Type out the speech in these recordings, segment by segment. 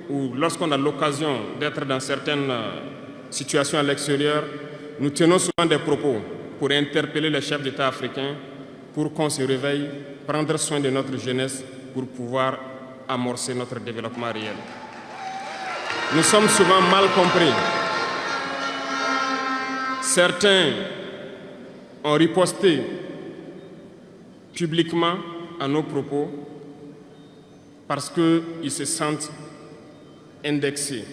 ou lorsqu'on a l'occasion d'être dans certaines situations à l'extérieur, nous tenons souvent des propos pour interpeller les chefs d'État africains pour qu'on se réveille, prendre soin de notre jeunesse pour pouvoir amorcer notre développement réel. Nous sommes souvent mal compris. Certains ont riposté publiquement à nos propos parce qu'ils se sentent indexés.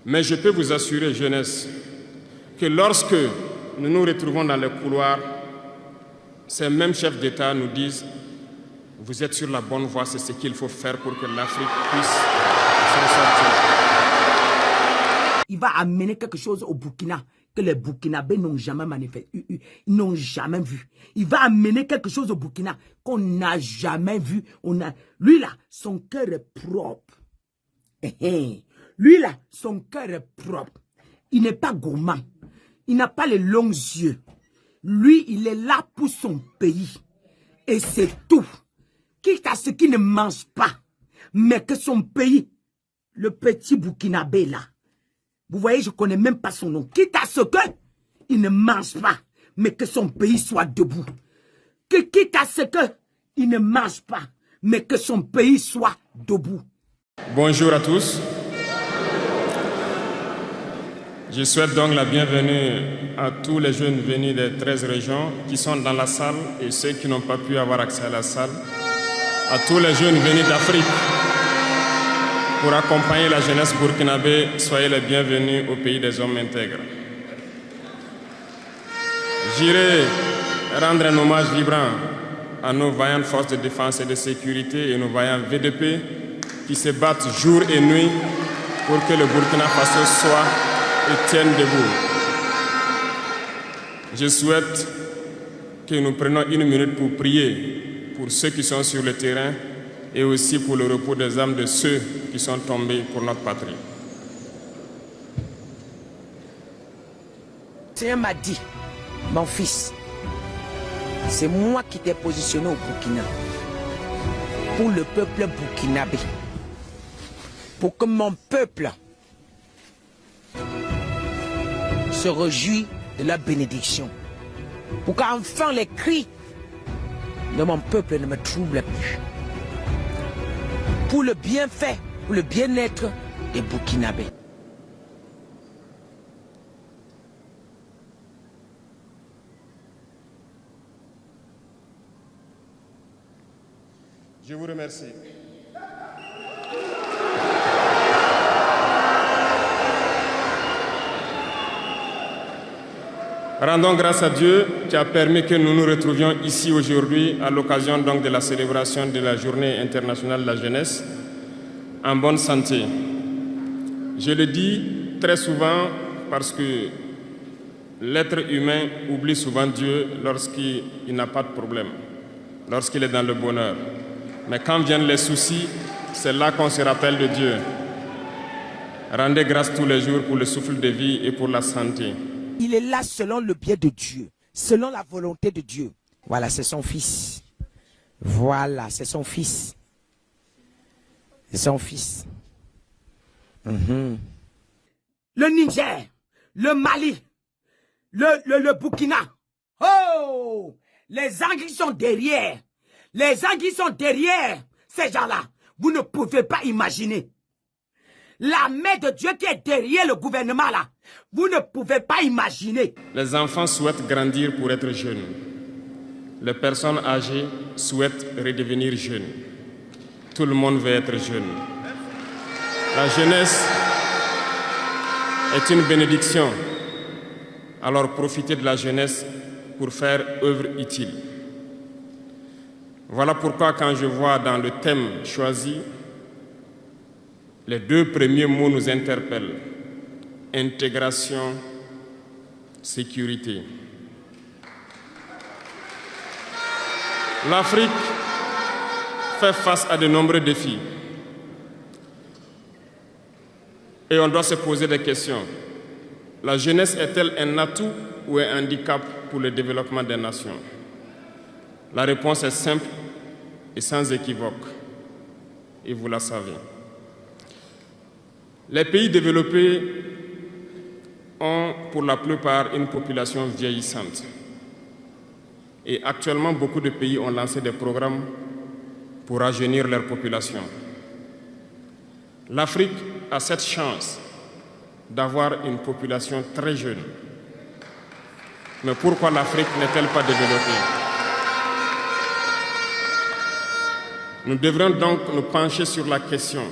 Mais je peux vous assurer, jeunesse, que lorsque nous nous retrouvons dans les couloirs, ces mêmes chefs d'État nous disent « Vous êtes sur la bonne voie, c'est ce qu'il faut faire pour que l'Afrique puisse s'en sortir. » Il va amener quelque chose au Burkina que les Burkinabés n'ont jamais manifesté, n'ont jamais vu. Il va amener quelque chose au Burkina qu'on n'a jamais vu. Lui là, son cœur est propre. Lui là, son cœur est propre. Il n'est pas gourmand. Il n'a pas les longs yeux. Lui, il est là pour son pays. Et c'est tout. Quitte à ce qu'il ne mange pas, mais que son pays, le petit Burkinabé là, vous voyez, je ne connais même pas son nom. Quitte à ce qu'il ne mange pas, mais que son pays soit debout. Quitte à ce qu'il ne mange pas, mais que son pays soit debout. Bonjour à tous. Je souhaite donc la bienvenue à tous les jeunes venus des 13 régions qui sont dans la salle et ceux qui n'ont pas pu avoir accès à la salle. À tous les jeunes venus d'Afrique pour accompagner la jeunesse burkinabé, soyez les bienvenus au pays des hommes intègres. J'irai rendre un hommage vibrant à nos vaillantes forces de défense et de sécurité et nos vaillants VDP qui se battent jour et nuit pour que le Burkina Faso soit et tienne debout. Je souhaite que nous prenions une minute pour prier pour ceux qui sont sur le terrain et aussi pour le repos des âmes de ceux qui sont tombés pour notre patrie. Le Seigneur m'a dit, mon fils, c'est moi qui t'ai positionné au Burkina pour le peuple burkinabé, pour que mon peuple se réjouisse de la bénédiction, pour qu'enfin les cris de mon peuple ne me troublent plus. Pour le bienfait, pour le bien-être des Burkinabés. Je vous remercie. Rendons grâce à Dieu qui a permis que nous nous retrouvions ici aujourd'hui à l'occasion donc de la célébration de la Journée internationale de la jeunesse en bonne santé. Je le dis très souvent parce que l'être humain oublie souvent Dieu lorsqu'il n'a pas de problème, lorsqu'il est dans le bonheur. Mais quand viennent les soucis, c'est là qu'on se rappelle de Dieu. Rendez grâce tous les jours pour le souffle de vie et pour la santé. Il est là selon le bien de Dieu, selon la volonté de Dieu. Voilà, c'est son fils. Voilà, c'est son fils. C'est son fils. Le Niger, le Mali, le Burkina. Oh! Les Anglais sont derrière. Les Anglais sont derrière ces gens-là. Vous ne pouvez pas imaginer. La main de Dieu qui est derrière le gouvernement là. Vous ne pouvez pas imaginer. Les enfants souhaitent grandir pour être jeunes. Les personnes âgées souhaitent redevenir jeunes. Tout le monde veut être jeune. La jeunesse est une bénédiction. Alors profitez de la jeunesse pour faire œuvre utile. Voilà pourquoi quand je vois dans le thème choisi, les deux premiers mots nous interpellent. Intégration, sécurité. L'Afrique fait face à de nombreux défis. Et on doit se poser des questions. La jeunesse est-elle un atout ou un handicap pour le développement des nations? La réponse est simple et sans équivoque. Et vous la savez. Les pays développés ont pour la plupart une population vieillissante. Et actuellement, beaucoup de pays ont lancé des programmes pour rajeunir leur population. L'Afrique a cette chance d'avoir une population très jeune. Mais pourquoi l'Afrique n'est-elle pas développée? Nous devrions donc nous pencher sur la question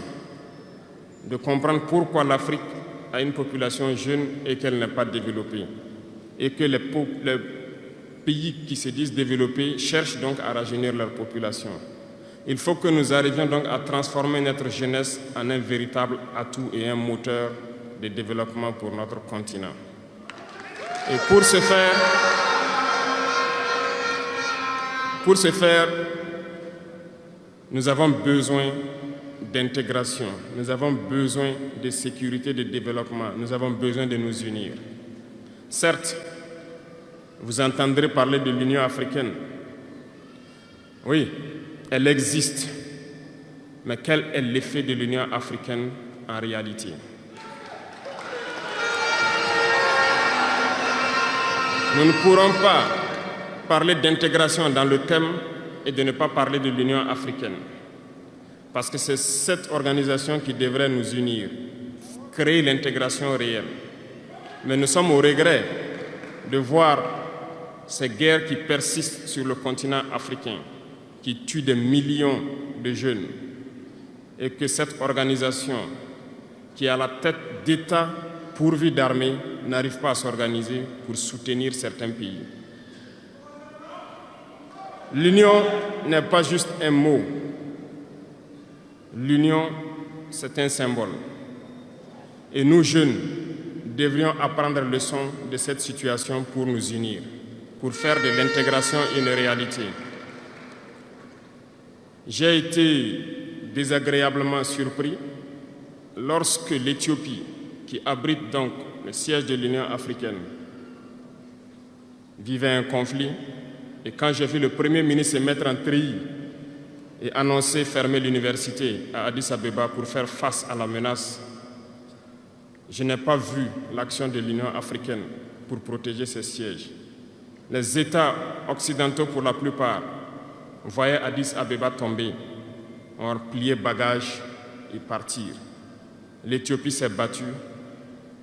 de comprendre pourquoi l'Afrique a une population jeune et qu'elle n'est pas développée. Et que les pays qui se disent développés cherchent donc à rajeunir leur population. Il faut que nous arrivions donc à transformer notre jeunesse en un véritable atout et un moteur de développement pour notre continent. Et pour ce faire, nous avons besoin d'intégration, nous avons besoin de sécurité, de développement, nous avons besoin de nous unir. Certes, vous entendrez parler de l'Union africaine. Oui, elle existe. Mais quel est l'effet de l'Union africaine en réalité? Nous ne pourrons pas parler d'intégration dans le thème et de ne pas parler de l'Union africaine. Parce que c'est cette organisation qui devrait nous unir, créer l'intégration réelle. Mais nous sommes au regret de voir ces guerres qui persistent sur le continent africain, qui tuent des millions de jeunes, et que cette organisation, qui est à la tête d'États pourvus d'armées, n'arrive pas à s'organiser pour soutenir certains pays. L'union n'est pas juste un mot. L'union, c'est un symbole. Et nous, jeunes, devrions apprendre leçon de cette situation pour nous unir, pour faire de l'intégration une réalité. J'ai été désagréablement surpris lorsque l'Éthiopie, qui abrite donc le siège de l'Union africaine, vivait un conflit. Et quand j'ai vu le Premier ministre se mettre en treillis et annoncer fermer l'université à Addis Abeba pour faire face à la menace, je n'ai pas vu l'action de l'Union africaine pour protéger ces sièges. Les États occidentaux, pour la plupart, voyaient Addis Abeba tomber, ont plié bagages et partir. L'Éthiopie s'est battue,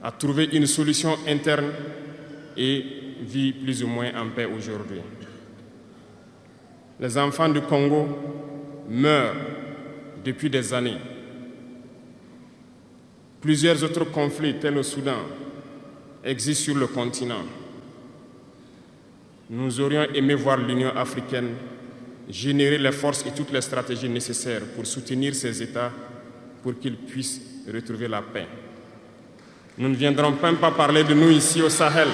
a trouvé une solution interne et vit plus ou moins en paix aujourd'hui. Les enfants du Congo meurent depuis des années. Plusieurs autres conflits, tels au Soudan, existent sur le continent. Nous aurions aimé voir l'Union africaine générer les forces et toutes les stratégies nécessaires pour soutenir ces États pour qu'ils puissent retrouver la paix. Nous ne viendrons même pas parler de nous ici au Sahel.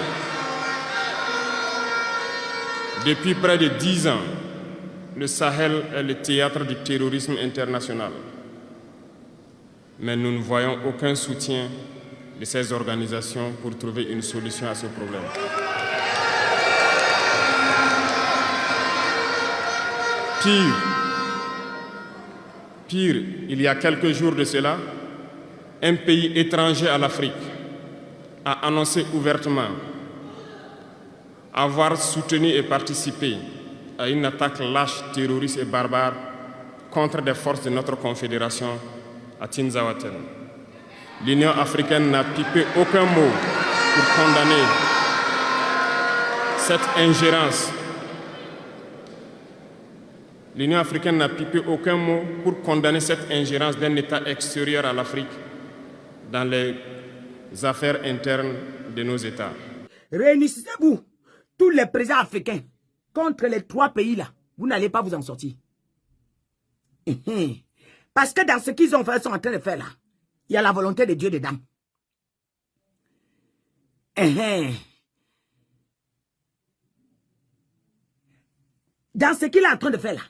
Depuis près de 10 ans, le Sahel est le théâtre du terrorisme international. Mais nous ne voyons aucun soutien de ces organisations pour trouver une solution à ce problème. Pire, il y a quelques jours de cela, un pays étranger à l'Afrique a annoncé ouvertement avoir soutenu et participé à une attaque lâche, terroriste et barbare contre des forces de notre confédération à Tinzaouaten. L'Union africaine n'a pipé aucun mot pour condamner cette ingérence. L'Union africaine n'a pipé aucun mot pour condamner cette ingérence d'un État extérieur à l'Afrique dans les affaires internes de nos États. Réunissez-vous, tous les présidents africains, contre les 3 pays-là. Vous n'allez pas vous en sortir. Parce que dans ce qu'ils sont en train de faire là, il y a la volonté de Dieu dedans. Dans ce qu'il est en train de faire là,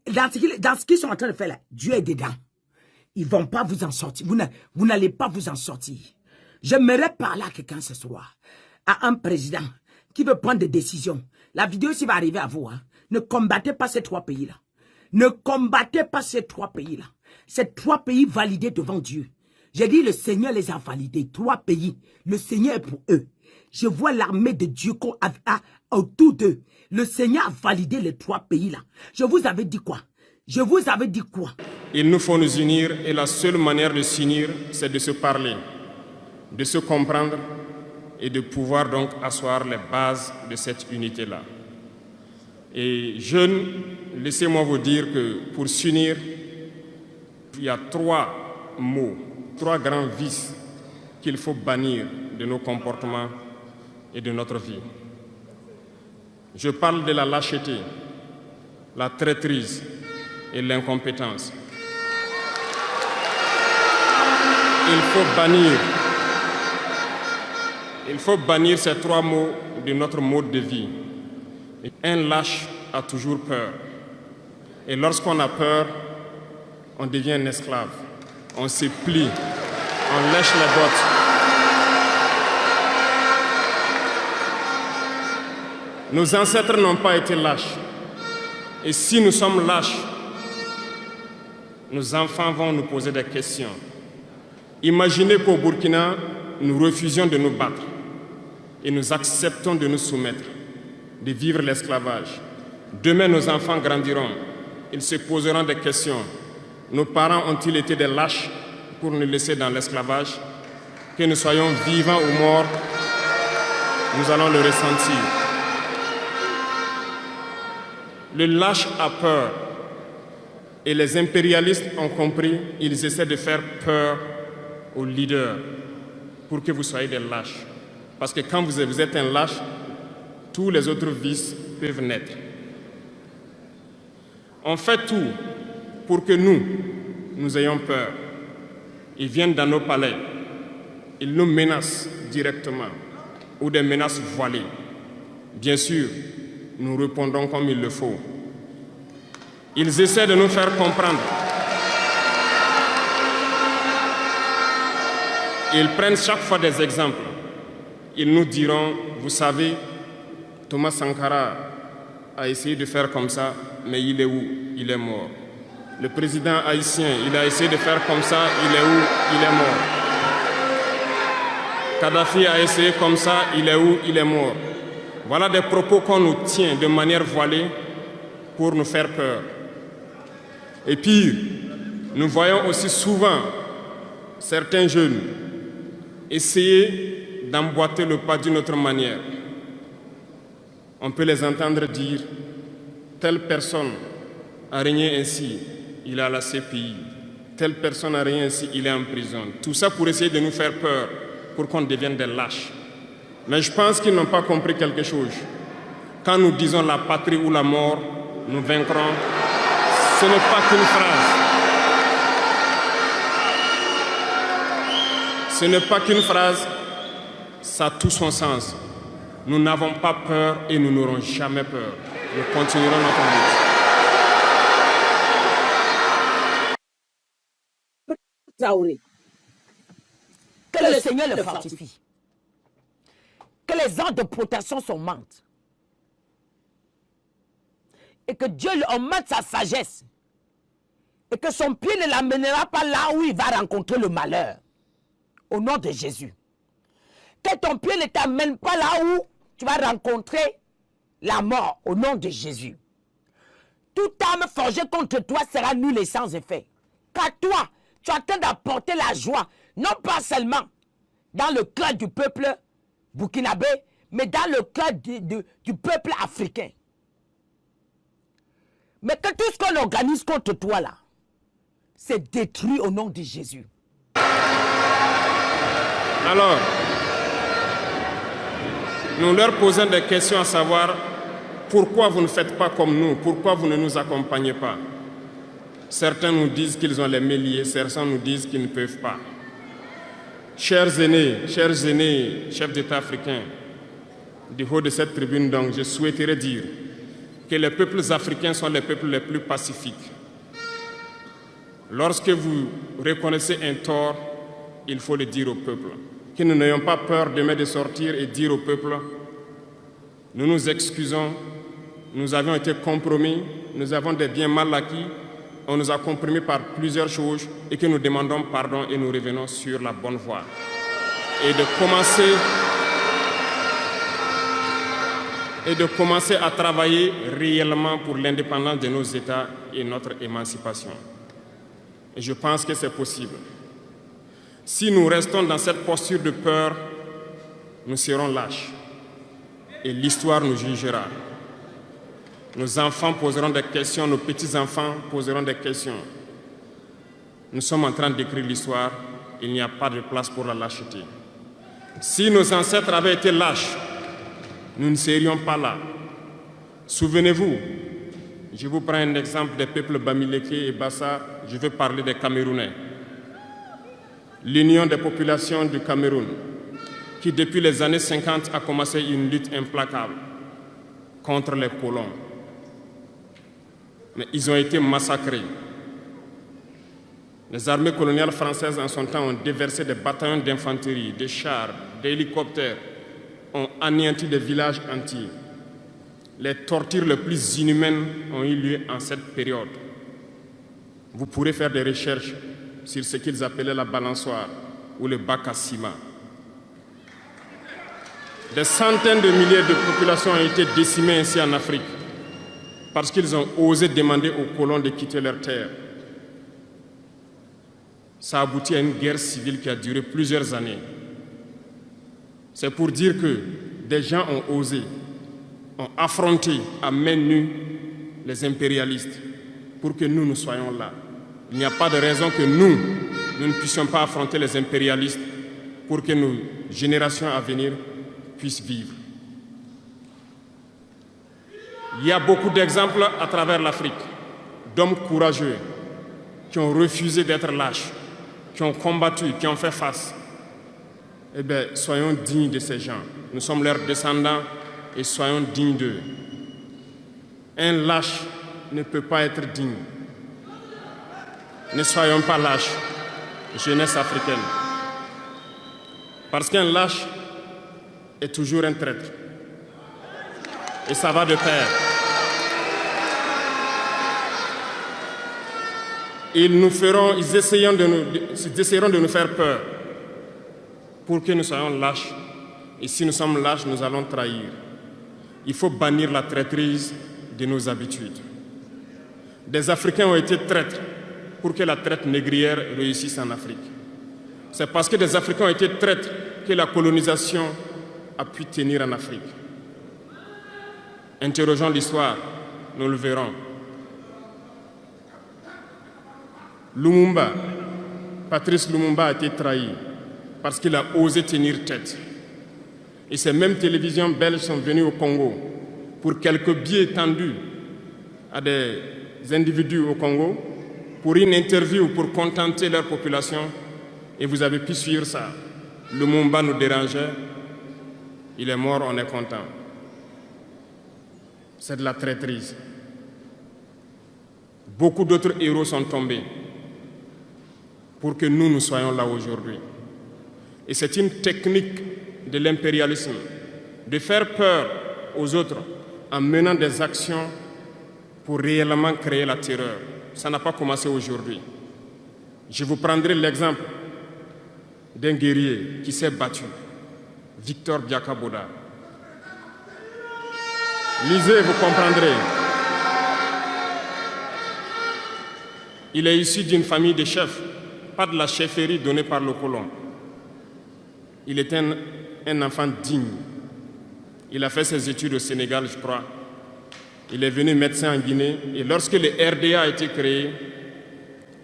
dans ce qu'ils sont en train de faire là, Dieu est dedans. Ils ne vont pas vous en sortir. Vous n'allez pas vous en sortir. J'aimerais parler à quelqu'un ce soir, à un président qui veut prendre des décisions. La vidéo ici va arriver à vous. Hein. Ne combattez pas ces 3 pays-là. Ne combattez pas ces 3 pays-là. Ces 3 pays validés devant Dieu. J'ai dit, le Seigneur les a validés. 3 pays. Le Seigneur est pour eux. Je vois l'armée de Dieu autour d'eux. Le Seigneur a validé les 3 pays-là. Je vous avais dit quoi? Je vous avais dit quoi? Il nous faut nous unir et la seule manière de s'unir, c'est de se parler, de se comprendre et de pouvoir donc asseoir les bases de cette unité-là. Et jeunes, laissez-moi vous dire que pour s'unir, il y a 3 mots, 3 grands vices qu'il faut bannir de nos comportements et de notre vie. Je parle de la lâcheté, la traîtrise et l'incompétence. Il faut bannir ces 3 mots de notre mode de vie. Un lâche a toujours peur. Et lorsqu'on a peur, on devient un esclave. On se plie, on lèche les bottes. Nos ancêtres n'ont pas été lâches. Et si nous sommes lâches, nos enfants vont nous poser des questions. Imaginez qu'au Burkina, nous refusions de nous battre et nous acceptons de nous soumettre, de vivre l'esclavage. Demain, nos enfants grandiront. Ils se poseront des questions. Nos parents ont-ils été des lâches pour nous laisser dans l'esclavage? Que nous soyons vivants ou morts, nous allons le ressentir. Le lâche a peur. Et les impérialistes ont compris, ils essaient de faire peur aux leaders pour que vous soyez des lâches. Parce que quand vous êtes un lâche, tous les autres vices peuvent naître. On fait tout pour que nous ayons peur. Ils viennent dans nos palais, ils nous menacent directement ou des menaces voilées. Bien sûr, nous répondons comme il le faut. Ils essaient de nous faire comprendre. Ils prennent chaque fois des exemples. Ils nous diront, vous savez, Thomas Sankara a essayé de faire comme ça, mais il est où? Il est mort. Le président haïtien, il a essayé de faire comme ça, il est où? Il est mort. Kadhafi a essayé comme ça, il est où? Il est mort. Voilà des propos qu'on nous tient de manière voilée pour nous faire peur. Et pire, nous voyons aussi souvent certains jeunes essayer d'emboîter le pas d'une autre manière. On peut les entendre dire « telle personne a régné ainsi, il est à la CPI. Telle personne a régné ainsi, il est en prison. » Tout ça pour essayer de nous faire peur, pour qu'on devienne des lâches. Mais je pense qu'ils n'ont pas compris quelque chose. Quand nous disons la patrie ou la mort, nous vaincrons, ce n'est pas qu'une phrase. Ce n'est pas qu'une phrase, ça a tout son sens. Nous n'avons pas peur et nous n'aurons jamais peur. Nous continuerons notre lutte. Traoré, que le Seigneur le fortifie. Que les anges de protection s'augmentent. Et que Dieu lui augmente sa sagesse. Et que son pied ne l'amènera pas là où il va rencontrer le malheur. Au nom de Jésus. Que ton pied ne t'amène pas là où tu vas rencontrer la mort. Au nom de Jésus. Toute arme forgée contre toi sera nulle et sans effet. Car toi, tu es en train d'apporter la joie. Non pas seulement dans le cœur du peuple burkinabé, mais dans le cœur du peuple africain. Mais que tout ce qu'on organise contre toi là, c'est détruit au nom de Jésus. Alors, nous leur posons des questions à savoir pourquoi vous ne faites pas comme nous, pourquoi vous ne nous accompagnez pas. Certains nous disent qu'ils ont les mains liées, certains nous disent qu'ils ne peuvent pas. Chers aînés, chefs d'État africains, du haut de cette tribune, donc, je souhaiterais dire que les peuples africains sont les peuples les plus pacifiques. Lorsque vous reconnaissez un tort, il faut le dire au peuple. Que nous n'ayons pas peur demain de sortir et dire au peuple, nous nous excusons, nous avions été compromis, nous avons des biens mal acquis, on nous a comprimés par plusieurs choses et que nous demandons pardon et nous revenons sur la bonne voie. Et de commencer à travailler réellement pour l'indépendance de nos États et notre émancipation. Et je pense que c'est possible. Si nous restons dans cette posture de peur, nous serons lâches et l'histoire nous jugera. Nos enfants poseront des questions, nos petits-enfants poseront des questions. Nous sommes en train d'écrire l'histoire, il n'y a pas de place pour la lâcheté. Si nos ancêtres avaient été lâches, nous ne serions pas là. Souvenez-vous, je vous prends un exemple des peuples Bamileke et Bassa, je vais parler des Camerounais. L'Union des populations du Cameroun, qui depuis les années 50 a commencé une lutte implacable contre les colons. Mais ils ont été massacrés. Les armées coloniales françaises en son temps ont déversé des bataillons d'infanterie, des chars, des hélicoptères, ont anéanti des villages entiers. Les tortures les plus inhumaines ont eu lieu en cette période. Vous pourrez faire des recherches sur ce qu'ils appelaient la balançoire ou le bac à ciment. Des centaines de milliers de populations ont été décimées ainsi en Afrique parce qu'ils ont osé demander aux colons de quitter leur terre. Ça a abouti à une guerre civile qui a duré plusieurs années. C'est pour dire que des gens ont osé, ont affronté à main nue les impérialistes pour que nous soyons là. Il n'y a pas de raison que nous ne puissions pas affronter les impérialistes pour que nos générations à venir puissent vivre. Il y a beaucoup d'exemples à travers l'Afrique d'hommes courageux qui ont refusé d'être lâches, qui ont combattu, qui ont fait face. Eh bien, soyons dignes de ces gens. Nous sommes leurs descendants et soyons dignes d'eux. Un lâche ne peut pas être digne. Ne soyons pas lâches, jeunesse africaine. Parce qu'un lâche est toujours un traître. Et ça va de pair. Ils essaieront de nous faire peur pour que nous soyons lâches. Et si nous sommes lâches, nous allons trahir. Il faut bannir la traîtrise de nos habitudes. Des Africains ont été traîtres pour que la traite négrière réussisse en Afrique. C'est parce que des Africains ont été traîtres que la colonisation a pu tenir en Afrique. Interrogeons l'histoire, nous le verrons. Lumumba, Patrice Lumumba a été trahi parce qu'il a osé tenir tête. Et ces mêmes télévisions belges sont venues au Congo pour quelques billets tendus à des individus au Congo pour une interview pour contenter leur population. Et vous avez pu suivre ça. Lumumba nous dérangeait, il est mort, on est content. C'est de la traîtrise. Beaucoup d'autres héros sont tombés pour que nous soyons là aujourd'hui. Et c'est une technique de l'impérialisme, de faire peur aux autres en menant des actions pour réellement créer la terreur. Ça n'a pas commencé aujourd'hui. Je vous prendrai l'exemple d'un guerrier qui s'est battu, Victor Biakaboda. Lisez, vous comprendrez. Il est issu d'une famille de chefs, pas de la chefferie donnée par le colon. Il était un enfant digne. Il a fait ses études au Sénégal, je crois. Il est venu médecin en Guinée et lorsque le RDA a été créé,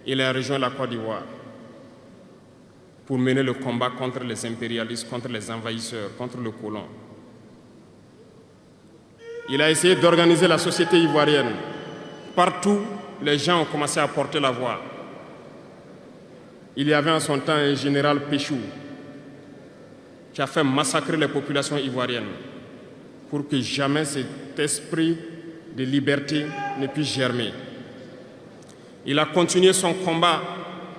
il a rejoint la Côte d'Ivoire pour mener le combat contre les impérialistes, contre les envahisseurs, contre le colon. Il a essayé d'organiser la société ivoirienne. Partout, les gens ont commencé à porter la voix. Il y avait en son temps un général Péchou qui a fait massacrer les populations ivoiriennes pour que jamais cet esprit de liberté ne puisse germer. Il a continué son combat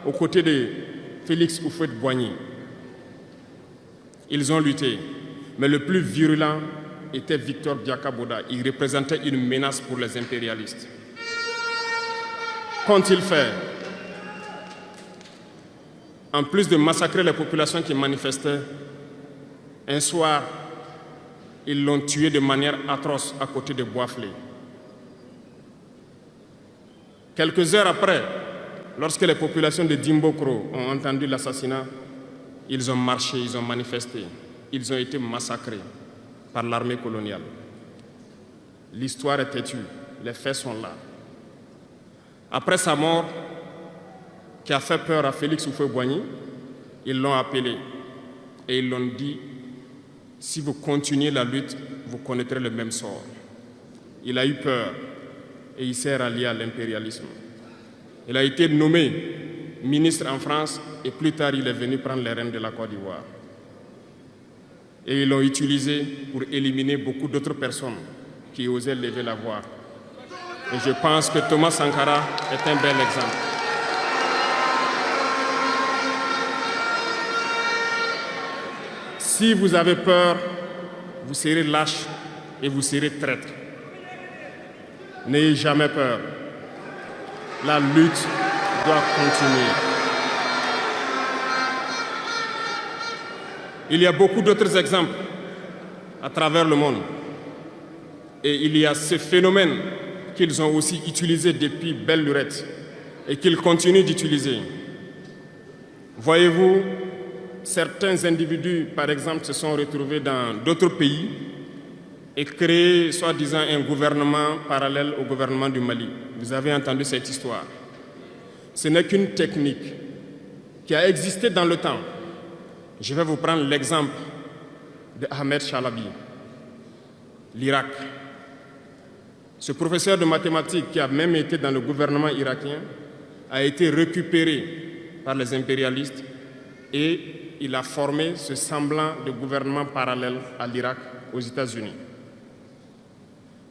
aux côtés de Félix Houphouët-Boigny. Ils ont lutté, mais le plus virulent était Victor Biakaboda. Il représentait une menace pour les impérialistes. qu'ont-ils fait? En plus de massacrer les populations qui manifestaient, un soir, ils l'ont tué de manière atroce à côté de Boisflé. Quelques heures après, lorsque les populations de Dimbokro ont entendu l'assassinat, ils ont marché, ils ont manifesté, ils ont été massacrés par l'armée coloniale. L'histoire est têtue, les faits sont là. Après sa mort, qui a fait peur à Félix Houphouët-Boigny, ils l'ont appelé et ils l'ont dit: si vous continuez la lutte, vous connaîtrez le même sort. Il a eu peur et il s'est rallié à l'impérialisme. Il a été nommé ministre en France et plus tard il est venu prendre les rênes de la Côte d'Ivoire. Et ils l'ont utilisé pour éliminer beaucoup d'autres personnes qui osaient lever la voix. Et je pense que Thomas Sankara est un bel exemple. Si vous avez peur, vous serez lâche et vous serez traître. N'ayez jamais peur. La lutte doit continuer. Il y a beaucoup d'autres exemples à travers le monde. Et il y a ce phénomène qu'ils ont aussi utilisé depuis belle lurette et qu'ils continuent d'utiliser. Voyez-vous, certains individus, par exemple, se sont retrouvés dans d'autres pays et créé, soi-disant, un gouvernement parallèle au gouvernement du Mali. Vous avez entendu cette histoire. Ce n'est qu'une technique qui a existé dans le temps. Je vais vous prendre l'exemple de Ahmed Chalabi, l'Irak. Ce professeur de mathématiques qui a même été dans le gouvernement irakien a été récupéré par les impérialistes et il a formé ce semblant de gouvernement parallèle à l'Irak aux États-Unis.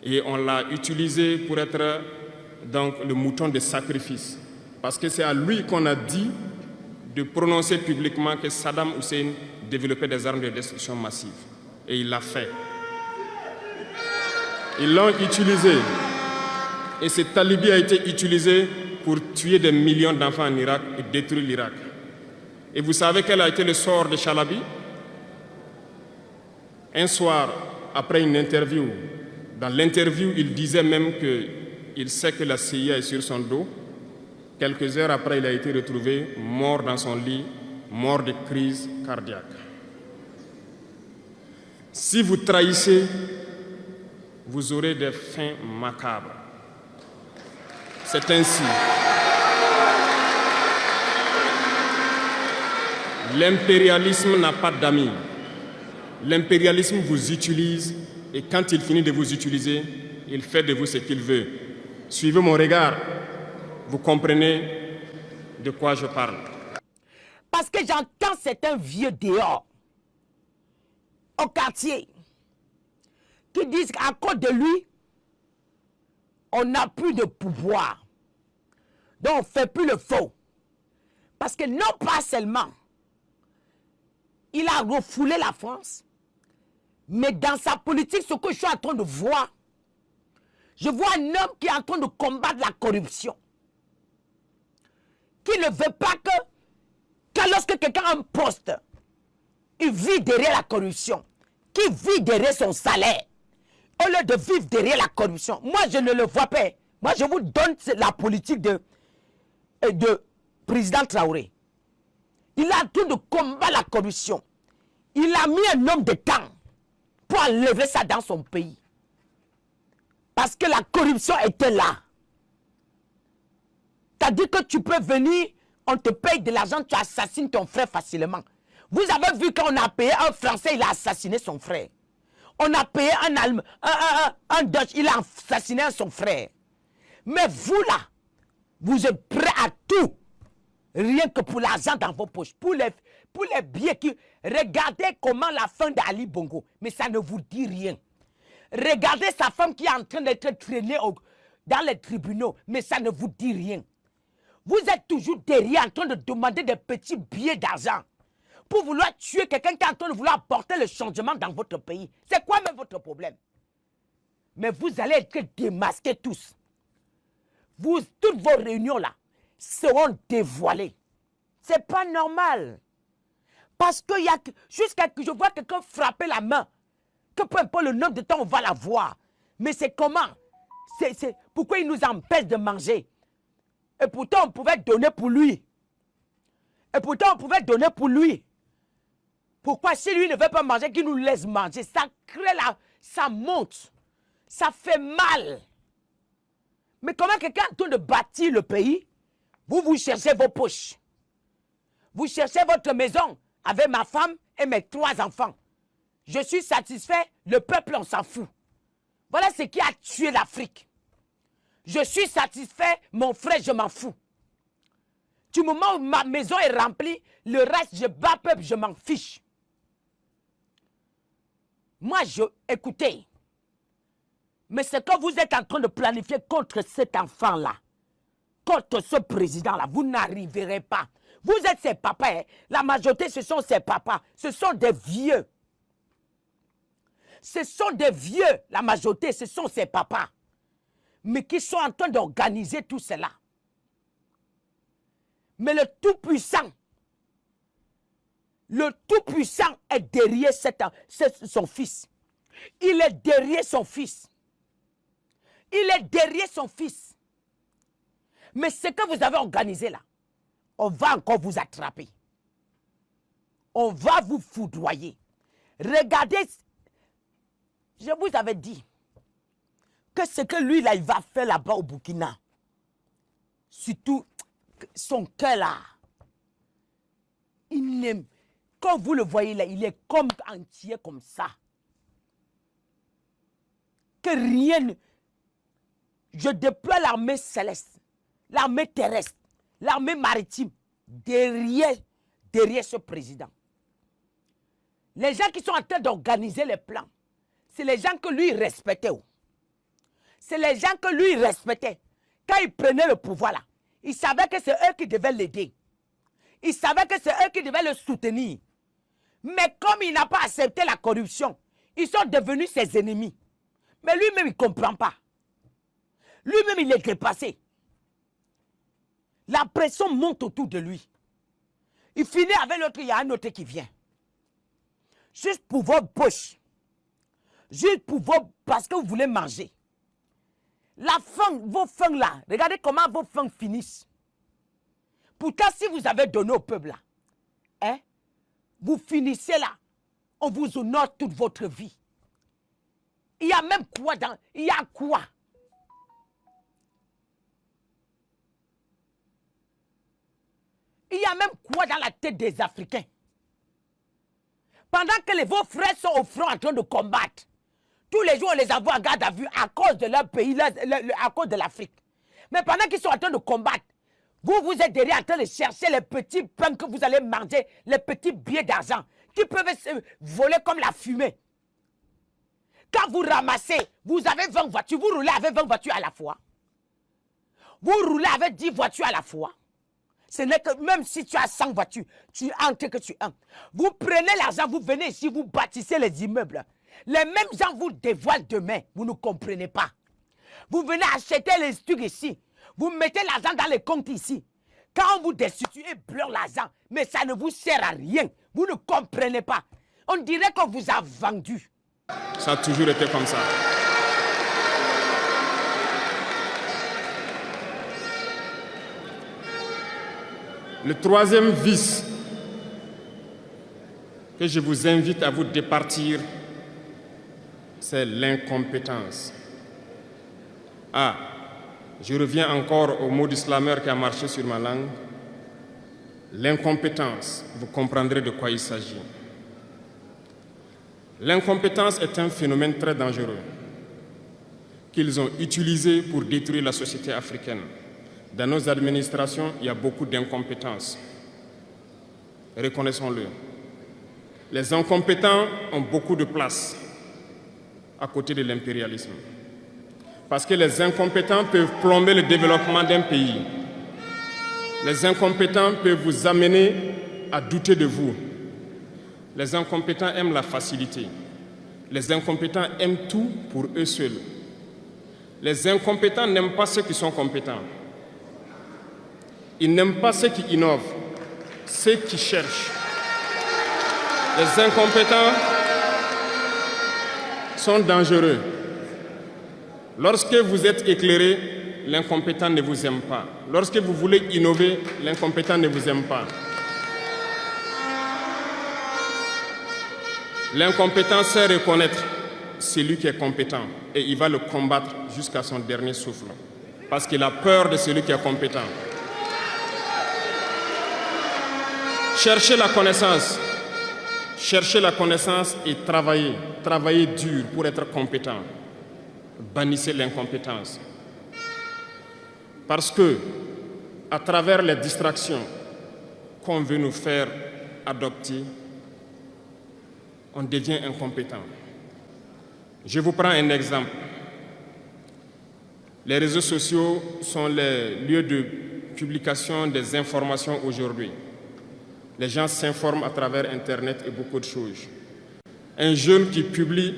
Et on l'a utilisé pour être donc le mouton de sacrifice. Parce que c'est à lui qu'on a dit de prononcer publiquement que Saddam Hussein développait des armes de destruction massive. Et il l'a fait. Ils l'ont utilisé. Et cet alibi a été utilisé pour tuer des millions d'enfants en Irak et détruire l'Irak. Et vous savez quel a été le sort de Chalabi? Un soir, après une interview, dans l'interview, il disait même qu'il sait que la CIA est sur son dos. Quelques heures après, il a été retrouvé mort dans son lit, mort de crise cardiaque. Si vous trahissez, vous aurez des fins macabres. C'est ainsi. L'impérialisme n'a pas d'amis. L'impérialisme vous utilise et quand il finit de vous utiliser, il fait de vous ce qu'il veut. Suivez mon regard, vous comprenez de quoi je parle. Parce que j'entends certains vieux dehors, au quartier, qui disent qu'à cause de lui, on n'a plus de pouvoir. Donc on ne fait plus le faux. Parce que non pas seulement il a refoulé la France, mais dans sa politique, ce que je suis en train de voir, je vois un homme qui est en train de combattre la corruption. Qui ne veut pas que lorsque quelqu'un a un poste, il vit derrière la corruption. Qui vit derrière son salaire. Au lieu de vivre derrière la corruption. Moi, je ne le vois pas. Moi, je vous donne la politique de président Traoré. Il a en train de combattre la corruption. Il a mis un homme de temps pour enlever ça dans son pays. Parce que la corruption était là. C'est-à-dire que tu peux venir, on te paye de l'argent, tu assassines ton frère facilement. Vous avez vu qu'on a payé un Français, il a assassiné son frère. On a payé un Allemand, un Dutch, il a assassiné son frère. Mais vous là, vous êtes prêts à tout. Rien que pour l'argent dans vos poches. Pour les billets qui... Regardez comment la fin d'Ali Bongo. Mais ça ne vous dit rien. Regardez sa femme qui est en train d'être traînée dans les tribunaux. Mais ça ne vous dit rien. Vous êtes toujours derrière en train de demander des petits billets d'argent. Pour vouloir tuer quelqu'un qui est en train de vouloir apporter le changement dans votre pays. C'est quoi même votre problème? Mais vous allez être démasqués tous. toutes vos réunions là seront dévoilées. C'est pas normal. Parce que jusqu'à que je vois quelqu'un frapper la main, que peu importe le nombre de temps, on va la voir. Mais c'est comment? Pourquoi il nous empêche de manger? Et pourtant, on pouvait donner pour lui. Pourquoi si lui ne veut pas manger, qu'il nous laisse manger? Ça crée ça monte. Ça fait mal. Mais comment quelqu'un est en train de bâtir le pays? Vous cherchez vos poches. Vous cherchez votre maison avec ma femme et mes 3 enfants. Je suis satisfait, le peuple, on s'en fout. Voilà ce qui a tué l'Afrique. Je suis satisfait, mon frère, je m'en fous. Du moment où ma maison est remplie, le reste, je bats peuple, je m'en fiche. Moi, écoutez, mais ce que vous êtes en train de planifier contre cet enfant-là, contre ce président-là, vous n'arriverez pas. Vous êtes ses papas, hein? La majorité, ce sont ses papas. Ce sont des vieux. Ce sont des vieux, la majorité, ce sont ses papas. Mais qui sont en train d'organiser tout cela. Mais le Tout-Puissant est derrière son fils. Il est derrière son fils. Il est derrière son fils. Mais ce que vous avez organisé là, on va encore vous attraper. On va vous foudroyer. Regardez, je vous avais dit que ce que lui là, il va faire là-bas au Burkina, surtout son cœur là, il aime. Quand vous le voyez là, il est comme entier comme ça. Que rien ne... Je déploie l'armée céleste, l'armée terrestre, l'armée maritime, derrière ce président. Les gens qui sont en train d'organiser les plans, c'est les gens que lui respectait. C'est les gens que lui respectait. Quand il prenait le pouvoir là, il savait que c'est eux qui devaient l'aider. Il savait que c'est eux qui devaient le soutenir. Mais comme il n'a pas accepté la corruption, ils sont devenus ses ennemis. Mais lui-même, il ne comprend pas. Lui-même, il est dépassé. La pression monte autour de lui. Il finit avec l'autre, il y a un autre qui vient. Juste pour vos poches. Juste pour parce que vous voulez manger. La faim, vos faims là, regardez comment vos faims finissent. Pourtant, si vous avez donné au peuple là, hein, vous finissez là, on vous honore toute votre vie. Il y a même quoi dans... Il y a quoi? Il y a même quoi dans la tête des Africains? Pendant que vos frères sont au front en train de combattre, tous les jours on les envoie en garde à vue à cause de leur pays, à cause de l'Afrique. Mais pendant qu'ils sont en train de combattre, vous êtes derrière en train de chercher les petits pains que vous allez manger, les petits billets d'argent qui peuvent se voler comme la fumée. Quand vous ramassez, vous avez 20 voitures, vous roulez avec 20 voitures à la fois. Vous roulez avec 10 voitures à la fois. Ce n'est que même si tu as 100 voitures, tu entres que tu entres. Vous prenez l'argent, vous venez ici, vous bâtissez les immeubles. Les mêmes gens vous dévoilent demain, vous ne comprenez pas. Vous venez acheter les trucs ici. Vous mettez l'argent dans les comptes ici. Quand on vous destitue, pleure l'argent. Mais ça ne vous sert à rien. Vous ne comprenez pas. On dirait qu'on vous a vendu. Ça a toujours été comme ça. Le troisième vice que je vous invite à vous départir, c'est l'incompétence. Ah, je reviens encore au mot du slammer qui a marché sur ma langue. L'incompétence, vous comprendrez de quoi il s'agit. L'incompétence est un phénomène très dangereux qu'ils ont utilisé pour détruire la société africaine. Dans nos administrations, il y a beaucoup d'incompétence. Reconnaissons-le. Les incompétents ont beaucoup de place à côté de l'impérialisme. Parce que les incompétents peuvent plomber le développement d'un pays. Les incompétents peuvent vous amener à douter de vous. Les incompétents aiment la facilité. Les incompétents aiment tout pour eux seuls. Les incompétents n'aiment pas ceux qui sont compétents. Ils n'aiment pas ceux qui innovent, ceux qui cherchent. Les incompétents sont dangereux. Lorsque vous êtes éclairé, l'incompétent ne vous aime pas. Lorsque vous voulez innover, l'incompétent ne vous aime pas. L'incompétent sait reconnaître celui qui est compétent et il va le combattre jusqu'à son dernier souffle parce qu'il a peur de celui qui est compétent. Cherchez la connaissance et travaillez dur pour être compétent. Bannissez l'incompétence. Parce que, à travers les distractions qu'on veut nous faire adopter, on devient incompétent. Je vous prends un exemple. Les réseaux sociaux sont les lieux de publication des informations aujourd'hui. Les gens s'informent à travers Internet et beaucoup de choses. Un jeune qui publie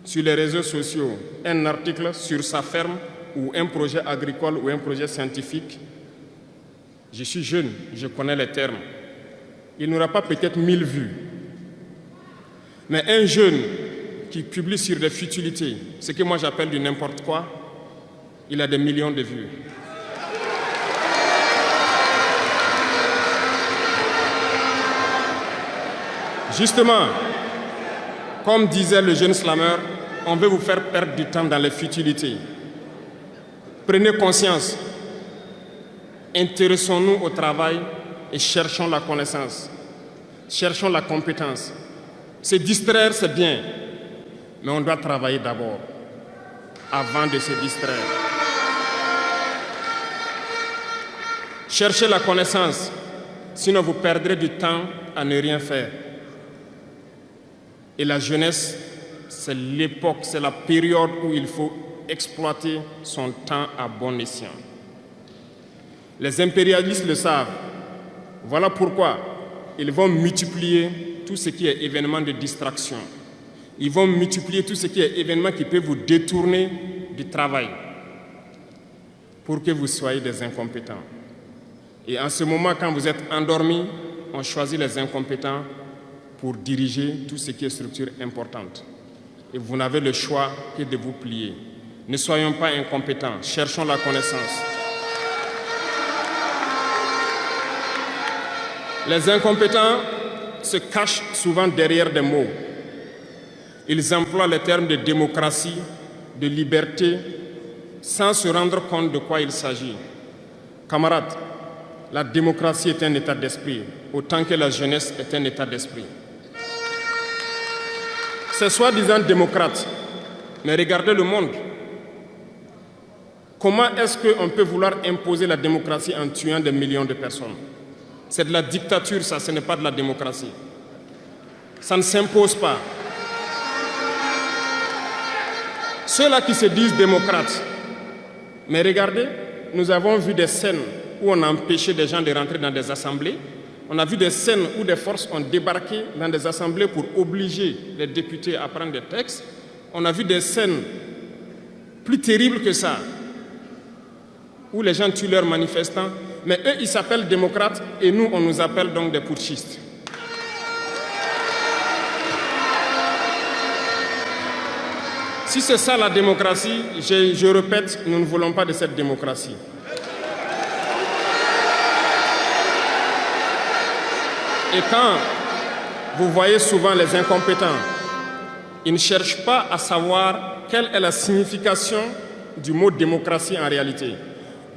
sur les réseaux sociaux un article sur sa ferme ou un projet agricole ou un projet scientifique, je suis jeune, je connais les termes. Il n'aura pas peut-être 1000 vues. Mais un jeune qui publie sur des futilités, ce que moi j'appelle du n'importe quoi, il a des millions de vues. Justement, comme disait le jeune slammer, on veut vous faire perdre du temps dans les futilités. Prenez conscience, intéressons-nous au travail et cherchons la connaissance, cherchons la compétence. Se distraire, c'est bien, mais on doit travailler d'abord, avant de se distraire. Cherchez la connaissance, sinon vous perdrez du temps à ne rien faire. Et la jeunesse, c'est l'époque, c'est la période où il faut exploiter son temps à bon escient. Les impérialistes le savent. Voilà pourquoi ils vont multiplier tout ce qui est événement de distraction. Ils vont multiplier tout ce qui est événement qui peut vous détourner du travail pour que vous soyez des incompétents. Et en ce moment, quand vous êtes endormis, on choisit les incompétents pour diriger tout ce qui est structure importante. Et vous n'avez le choix que de vous plier. Ne soyons pas incompétents, cherchons la connaissance. Les incompétents se cachent souvent derrière des mots. Ils emploient les termes de démocratie, de liberté, sans se rendre compte de quoi il s'agit. Camarades, la démocratie est un état d'esprit, autant que la jeunesse est un état d'esprit. C'est soi-disant démocrate, mais regardez le monde. Comment est-ce qu'on peut vouloir imposer la démocratie en tuant des millions de personnes? C'est de la dictature, ça, ce n'est pas de la démocratie. Ça ne s'impose pas. Ceux-là qui se disent démocrates, mais regardez, nous avons vu des scènes où on a empêché des gens de rentrer dans des assemblées. On a vu des scènes où des forces ont débarqué dans des assemblées pour obliger les députés à prendre des textes. On a vu des scènes plus terribles que ça, où les gens tuent leurs manifestants. Mais eux, ils s'appellent démocrates et nous, on nous appelle donc des putschistes. Si c'est ça la démocratie, je répète, nous ne voulons pas de cette démocratie. Et quand vous voyez souvent les incompétents, ils ne cherchent pas à savoir quelle est la signification du mot démocratie en réalité.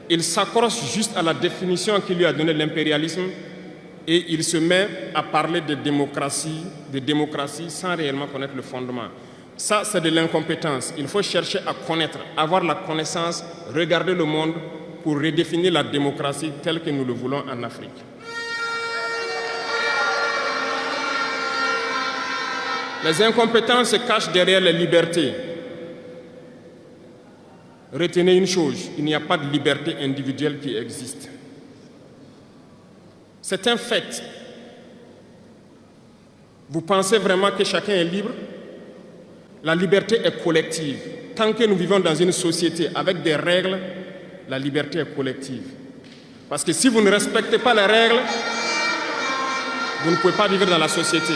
Ils s'accrochent juste à la définition qu'il lui a donnée l'impérialisme et il se met à parler de démocratie sans réellement connaître le fondement. Ça, c'est de l'incompétence. Il faut chercher à connaître, avoir la connaissance, regarder le monde pour redéfinir la démocratie telle que nous le voulons en Afrique. Les incompétents se cachent derrière les libertés. Retenez une chose, il n'y a pas de liberté individuelle qui existe. C'est un fait. Vous pensez vraiment que chacun est libre? La liberté est collective. Tant que nous vivons dans une société avec des règles, la liberté est collective. Parce que si vous ne respectez pas les règles, vous ne pouvez pas vivre dans la société.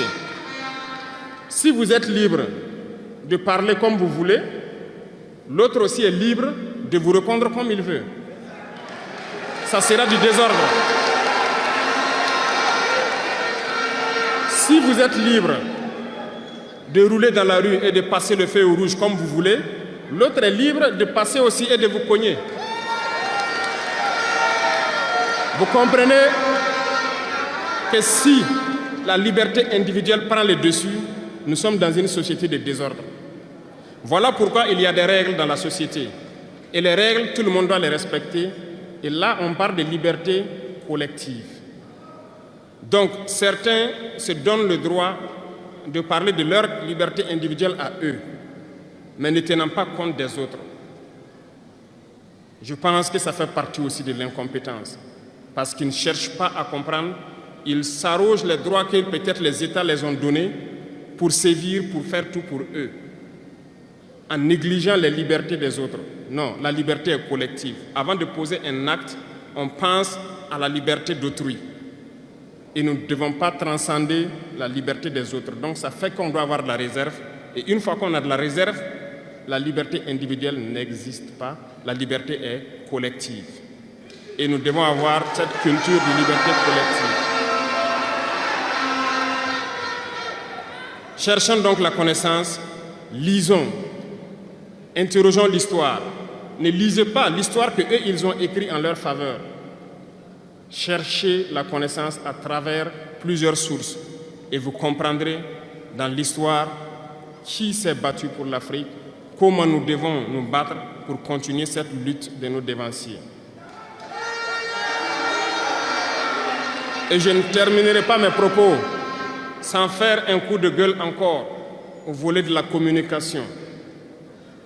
Si vous êtes libre de parler comme vous voulez, l'autre aussi est libre de vous répondre comme il veut. Ça sera du désordre. Si vous êtes libre de rouler dans la rue et de passer le feu au rouge comme vous voulez, l'autre est libre de passer aussi et de vous cogner. Vous comprenez que si la liberté individuelle prend le dessus, nous sommes dans une société de désordre. Voilà pourquoi il y a des règles dans la société. Et les règles, tout le monde doit les respecter. Et là, on parle de liberté collective. Donc, certains se donnent le droit de parler de leur liberté individuelle à eux, mais ne tenant pas compte des autres. Je pense que ça fait partie aussi de l'incompétence, parce qu'ils ne cherchent pas à comprendre, ils s'arrogent les droits que peut-être les États les ont donnés pour sévir, pour faire tout pour eux, en négligeant les libertés des autres. Non, la liberté est collective. Avant de poser un acte, on pense à la liberté d'autrui. Et nous ne devons pas transcender la liberté des autres. Donc ça fait qu'on doit avoir de la réserve. Et une fois qu'on a de la réserve, la liberté individuelle n'existe pas. La liberté est collective. Et nous devons avoir cette culture de liberté collective. Cherchons donc la connaissance, lisons, interrogeons l'histoire. Ne lisez pas l'histoire qu'eux, ils ont écrite en leur faveur. Cherchez la connaissance à travers plusieurs sources et vous comprendrez dans l'histoire qui s'est battu pour l'Afrique, comment nous devons nous battre pour continuer cette lutte de nos dévanciers. Et je ne terminerai pas mes propos sans faire un coup de gueule encore au volet de la communication.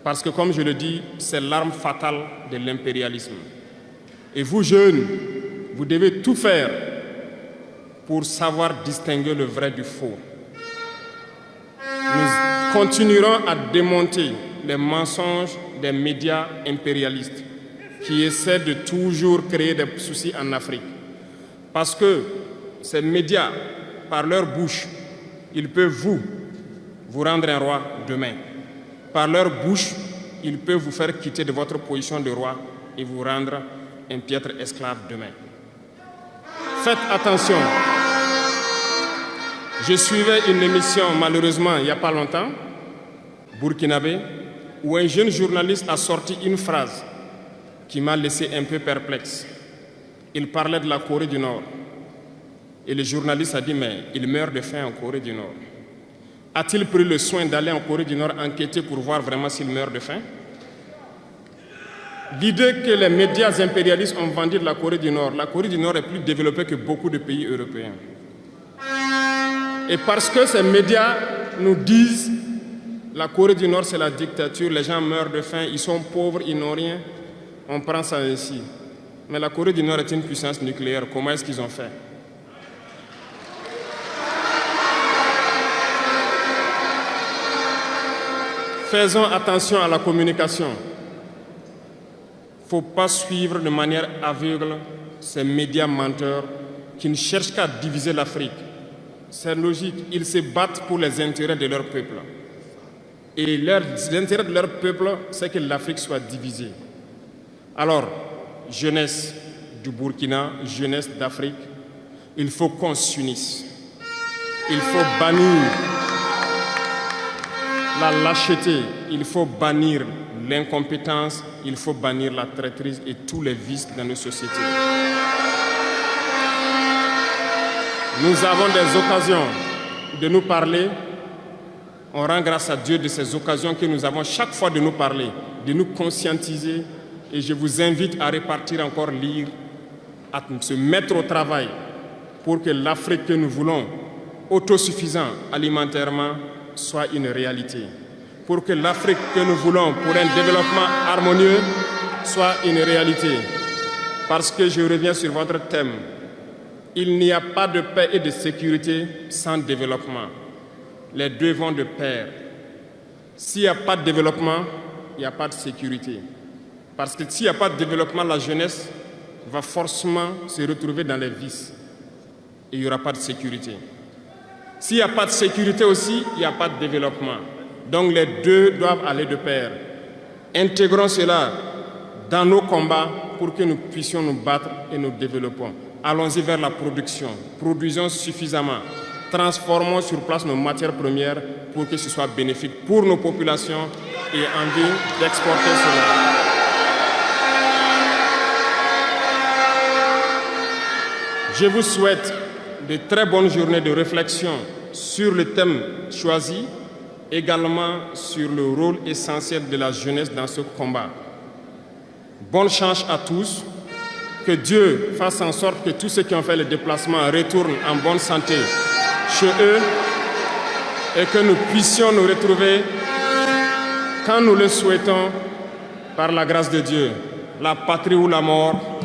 Parce que, comme je le dis, c'est l'arme fatale de l'impérialisme. Et vous, jeunes, vous devez tout faire pour savoir distinguer le vrai du faux. Nous continuerons à démonter les mensonges des médias impérialistes qui essaient de toujours créer des soucis en Afrique. Parce que ces médias, par leur bouche, ils peuvent vous rendre un roi demain. Par leur bouche, ils peuvent vous faire quitter de votre position de roi et vous rendre un piètre esclave demain. Faites attention. Je suivais une émission, malheureusement, il n'y a pas longtemps, burkinabé, où un jeune journaliste a sorti une phrase qui m'a laissé un peu perplexe. Il parlait de la Corée du Nord. Et le journaliste a dit, mais il meurt de faim en Corée du Nord. A-t-il pris le soin d'aller en Corée du Nord enquêter pour voir vraiment s'il meurt de faim? L'idée que les médias impérialistes ont vendu de la Corée du Nord est plus développée que beaucoup de pays européens. Et parce que ces médias nous disent la Corée du Nord c'est la dictature, les gens meurent de faim, ils sont pauvres, ils n'ont rien, on prend ça ainsi. Mais la Corée du Nord est une puissance nucléaire, comment est-ce qu'ils ont fait? Faisons attention à la communication. Il ne faut pas suivre de manière aveugle ces médias menteurs qui ne cherchent qu'à diviser l'Afrique. C'est logique, ils se battent pour les intérêts de leur peuple. Et l'intérêt de leur peuple, c'est que l'Afrique soit divisée. Alors, jeunesse du Burkina, jeunesse d'Afrique, il faut qu'on s'unisse. Il faut bannir la lâcheté, il faut bannir l'incompétence, il faut bannir la traîtrise et tous les vices dans nos sociétés. Nous avons des occasions de nous parler. On rend grâce à Dieu de ces occasions que nous avons chaque fois de nous parler, de nous conscientiser. Et je vous invite à repartir encore lire, à se mettre au travail pour que l'Afrique que nous voulons, autosuffisante alimentairement, soit une réalité. Pour que l'Afrique que nous voulons pour un développement harmonieux soit une réalité. Parce que je reviens sur votre thème. Il n'y a pas de paix et de sécurité sans développement. Les deux vont de pair. S'il n'y a pas de développement, il n'y a pas de sécurité. Parce que s'il n'y a pas de développement, la jeunesse va forcément se retrouver dans les vices. Et il n'y aura pas de sécurité. S'il n'y a pas de sécurité aussi, il n'y a pas de développement. Donc les deux doivent aller de pair. Intégrons cela dans nos combats pour que nous puissions nous battre et nous développons. Allons-y vers la production. Produisons suffisamment. Transformons sur place nos matières premières pour que ce soit bénéfique pour nos populations et envie d'exporter cela. Je vous souhaite de très bonnes journées de réflexion sur le thème choisi, également sur le rôle essentiel de la jeunesse dans ce combat. Bonne chance à tous. Que Dieu fasse en sorte que tous ceux qui ont fait le déplacement retournent en bonne santé chez eux et que nous puissions nous retrouver quand nous le souhaitons par la grâce de Dieu. La patrie ou la mort.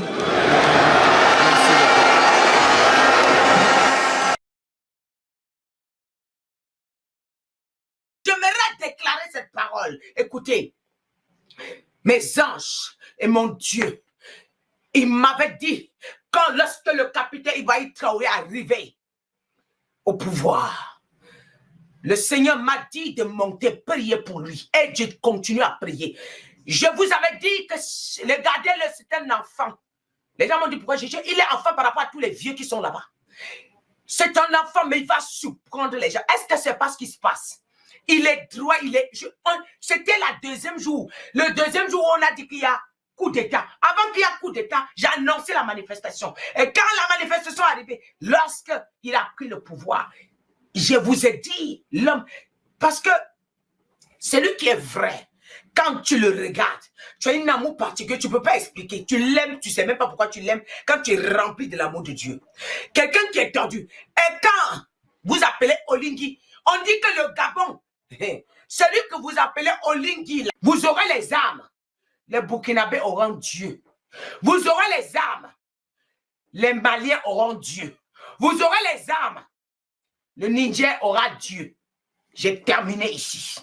J'aimerais déclarer cette parole. Écoutez, mes anges et mon Dieu, il m'avait dit, lorsque le capitaine Ibrahim Traoré est arrivé au pouvoir, le Seigneur m'a dit de monter prier pour lui. Et je continue à prier. Je vous avais dit que, regardez-le, c'est un enfant. Les gens m'ont dit, pourquoi Jésus? Il est enfant par rapport à tous les vieux qui sont là-bas. C'est un enfant, mais il va surprendre les gens. Est-ce que c'est pas ce qui se passe? Il est droit, c'était le deuxième jour. Le deuxième jour, on a dit qu'il y a coup d'État. Avant qu'il y ait coup d'État, j'ai annoncé la manifestation. Et quand la manifestation est arrivée, lorsqu'il a pris le pouvoir, je vous ai dit, l'homme, parce que c'est lui qui est vrai. Quand tu le regardes, tu as un amour particulier, tu ne peux pas expliquer. Tu l'aimes, tu ne sais même pas pourquoi tu l'aimes, quand tu es rempli de l'amour de Dieu. Quelqu'un qui est tordu. Et quand vous appelez Olingui, on dit que le Gabon, celui que vous appelez Olingui, vous aurez les armes. Les Burkinabés auront Dieu. Vous aurez les armes. Les Maliens auront Dieu. Vous aurez les armes. Le Niger aura Dieu. J'ai terminé ici.